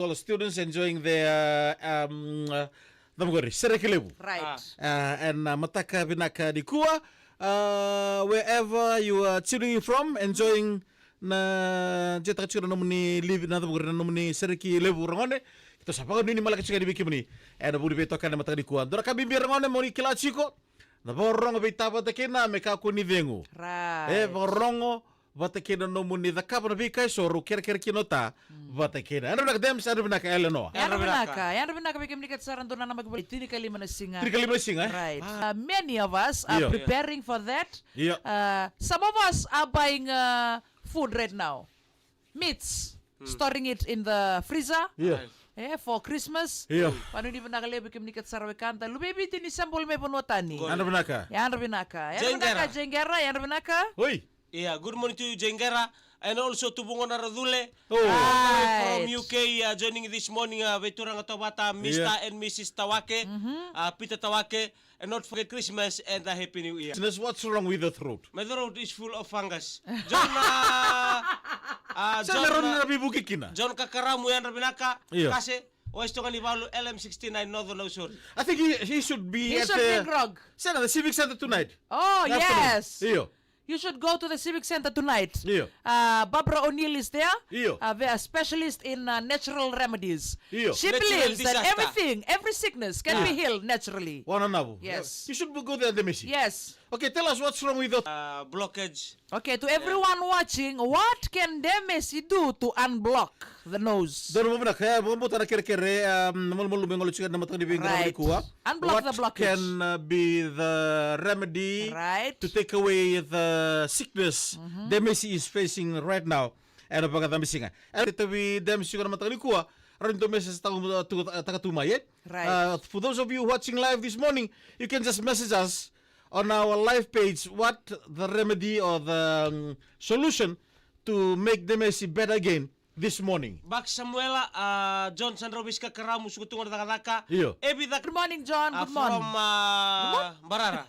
All the students enjoying their Serekilebu. Right. And mataka binaka di Kua, wherever you are tuning in from, enjoying na jeta kachira namuni live na tamugore namuni Serekilebu rangone. Kita sapa ni malaki chika di bikimni. And budi betoka na mataka di Kua. Dora kabibi rangone moni kila chiko. Na borong betapa tekena meka kuni vengu. Right. Borongo vatekena no muni the kapana bika soru kerker kinota vatekena. Ano nak dem sa ano nak Eleanor. Yan binaka bikim nikat saran to na magbalik tini kalima na singa. Tiri kalima singa. Right. Many of us are preparing for that. Yeah. Some of us are buying food right now. Meats. Storing it in the freezer. Yeah. For Christmas. Yeah. Paano di ba nakalibre kim nikat sarwe kanta? Lubebi tini sambol may punotani. Ano binaka? Yan binaka. Jengera. Yan binaka. Hoy. Yeah, good morning to you, Jengera, and also to Bungo Naradule. Right. From UK, joining this morning, Veturanga Tawata, Mr. and Mrs. Tawake, Peter Tawake, and not forget Christmas and a Happy New Year. What's wrong with the throat? My throat is full of fungus. John Kakaramu and Rabinaka, Kase. O isto nga ni Paulo LM69 Northern Luzon. I think he should be He at should be grog. the Civic Center tonight. Oh, yes. Iyo. You should go to the Civic Center tonight. Yeah. Barbara O'Neill is there. Yeah. A specialist in natural remedies. Yeah. She Natural believes that disaster. every sickness can be healed naturally. Yes. You should go there, Demisi. Yes. Okay, tell us what's wrong with the Blockage. Okay, to everyone watching, what can Demesi do to unblock the nose? Unblock the blockage. Can be the remedy to take away the sickness Demesi is facing right now? And for those of you watching live this morning, you can just message us on our live page what the remedy or the solution to make Demesi better again this morning. Bak Samuela, John Sanrobiska Karamu Sukutunga Dagadaka. Good morning, John. Good morning. From Barara.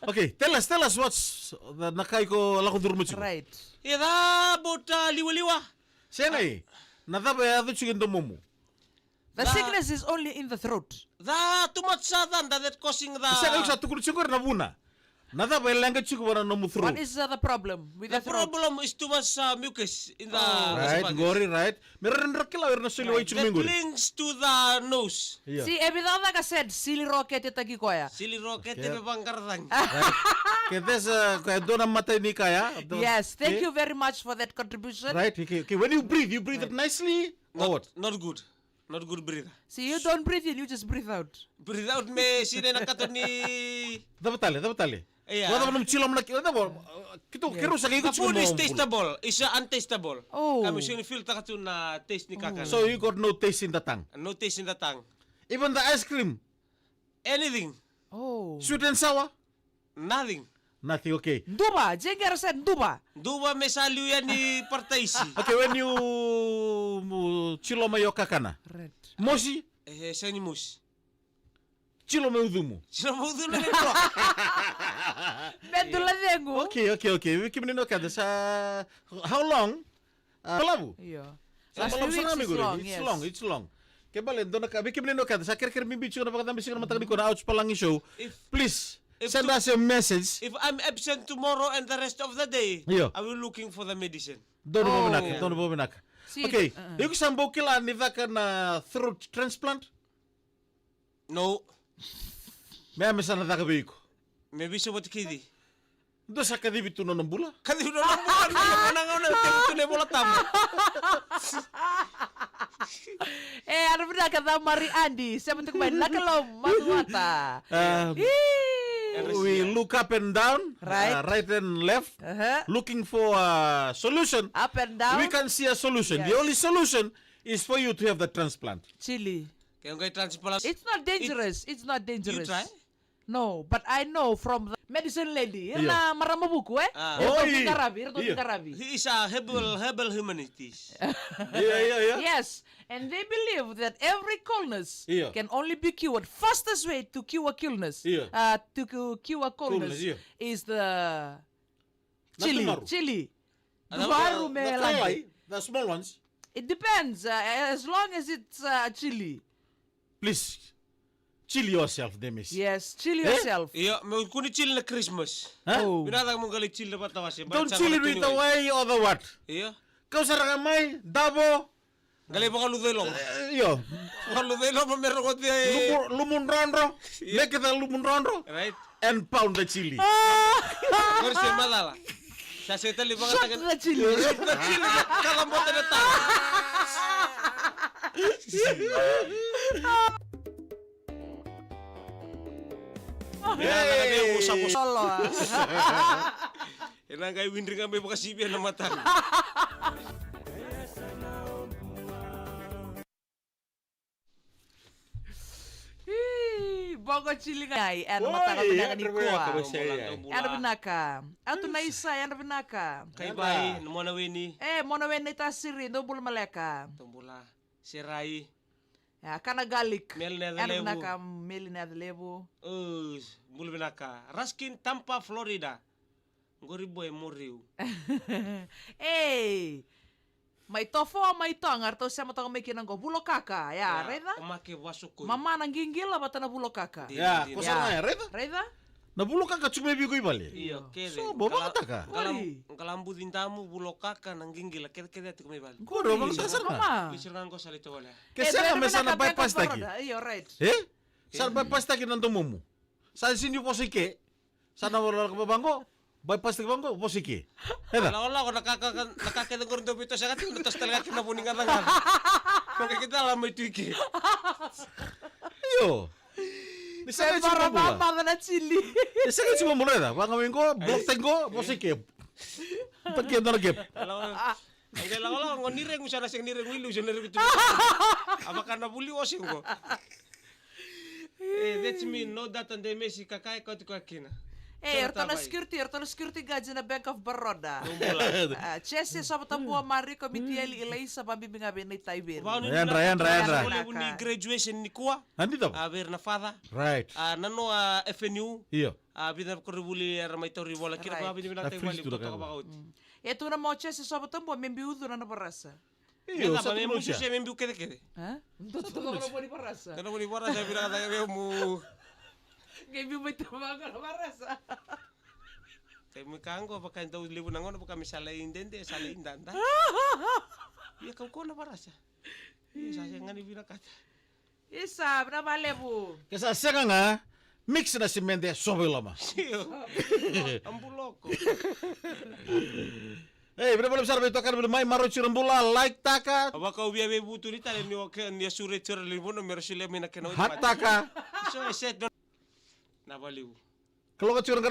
Okay, tell us what's the nakaiko lakudurmuchi. Right. Ida bota liwaliwa. Senai, nadaba ya chukin domumu. The sickness is only in the throat. Too much southern that causing the. Senai sa tukul chukor na buna. Nadaba ya langa chukor na nomu throat. What is the problem with the throat? problem is too much mucus in the. Right, Gori, right. Meron rakila na sili wa That links to the nose. See, everything I said, silly rocket itagi koya. Silly rocket te bangkarang. Okay, there's a dona mata ni kaya. Yes, thank you very much for that contribution. Right, okay. When you breathe it nicely. Not good. Not good breathe. See, you don't breathe in, you just breathe out. Breathe out me sine nakato ni. Dabatali. Yeah. Wala mo chilom na kito kiro sa The kiko food is tastable. It's untastable. Oh. Kami sini feel takatu na taste ni kakana. So you got no taste in the tongue. No taste in the tongue. Even the ice cream. Anything. Oh. Sweet and sour. Nothing. Nothing, okay. Duba, Jenger said duba. Duwa me salu yan ni Partaisi. Okay, when you chilo mayo kakana. Red. Moshi, Sanimus. chilo mayo udumu. Sino mo dulo ni ko? Medula dengu. Okay. We keep no kada sa how long? Palabu. Yeah. Last few weeks is long, yes. It's long. Kaya bale, doon na we keep no kada sa kerker mimbicho na pagkatami siguro matagli ko na ouch pa lang yung show. Please send us a message. If I'm absent tomorrow and the rest of the day, Yeah. I will looking for the medicine. Doon mo binaka. See, Okay, yung sambo kila ni ka na throat transplant? No. May amesa na ka ko. Maybe so what kidi. Doon sa kadibito no ng bula? Kadi udah nabukan na tempo ne bola tamu. ano ba kata Mari Andi? Siya bentuk main nakalom matuata. We look up and down, Right. right and left, looking for a solution. Up and down. We can see a solution. Yes. The only solution is for you to have the transplant. Chili. Kaya kay transplant. It's not dangerous. It's not dangerous. You try? No, but I know from the medicine lady. Yeah. Na marama buku Karabi. He is a herbal humanities. Yeah. Yes, and they believe that every coldness can only be cured. Fastest way to cure coldness, is the chili. Natumaru. Chili. The small ones. It depends. As long as it's chili. Please, chill yourself, Demis. Yes, chill yourself. Iya, mau kuni chill na Christmas. Huh? Oh. Binatang mong gali chill na patawasi. Don't chill it with the way or the what. Iya. Kau sarang may, dabo, Gali pa kaludelong. yo, Kaludelong pa meron ko diya lumun rondro, make it a lumun rondro, Right? and pound the chili. Kau siya malala. Sa setali mga Shot taga. the chili. Na chill na kalambotan na tao. Binatang na yung usap-usap. Solo. Yan kayo windring kami makasibyan na mata. Bogo chili nga ay. Ano mataka binaka ni kuwa. Ano Ano binaka? Ato na isa, ano binaka? Kay bay, mona weni. Mona wen ita siri, no bul maleka. Tumbula. Si Rai. Kana galik. Mel na Ano lebu. binaka? Meli na lebu. Mulu binaka. Raskin Tampa, Florida. Ngoribo e moriu. May tofo, may tongar, to siya matang may kinanggo. Bulo kaka, ya, reda? Umake wasukoi. Mama nang ginggil, bata na bulo kaka. Ya, kau sarang ya, reda? Reda? Nabulok ka cuma bigui bali. Iyo, kere. So, bawa kata ka? Kalambu dintamu bulokaka nang ginggila. Kere ati kumay bali. Kau dah bang sasar na. Mama. Bisirangan ko salito wala. Kasi nga may sana bypass taki. Iyo, right. Sana bypass taki ng tumumu. Sa sini posike. Sana wala ka babangko. Bypass taki bangko posike. Heda. Wala ko nakakita ko rin dito sa kating lutas talaga kinapuningan lang. Nakikita lang may tuiki. Iyo. Nisaka Para cuma mula. mama na chili. Nisaka cuma mula dah. Bang kami ko blok tengko posike. Pakai norgep. Ang kailangan ko lang, nireng mo siya na siyang nireng wilu siya nireng ito. Ama ka na buli o siya ko. That's me, no that and the Messi kakay ko ito kakina. Erto na security guards na Bank of Baroda. Chese sa matambuha mari komiti ali ilay sa pambibingabi ni Taibin. Yan. Wala mo ni graduation ni kuwa. Andi tau. Aber na father. Right. Nano FNU. Iyo. Binar ko ribuli may tori wala kira pa binibina tayo Na-freeze bali tu ko dah kan. ka Ito na mo chese sa matambuha membiudo na nabarasa. Iyo, Sa sa pa tulog mo siya siya. membu kede. Ha? Totoo ka na ni barasa. Kana mo ni wala sa binaka tayo mo. Ngayon may tumama ka na barasa. Kay mo kango pa kan taw libo nangon pa kami salain dente salain danda. Ya kau ko na para siya. Sa siya ngani binaka. Isa, na malebu. Kasi siya nga, mix na semente sobe lama. Siyo. Ambuloko. Hey, berapa besar betul kan bermain maro cirembula like taka Abaka ubiya be butu ni tale ni oke ni sure chere libo no mersile mina kena. hat taka. So I said na baliw. Kalau kau curang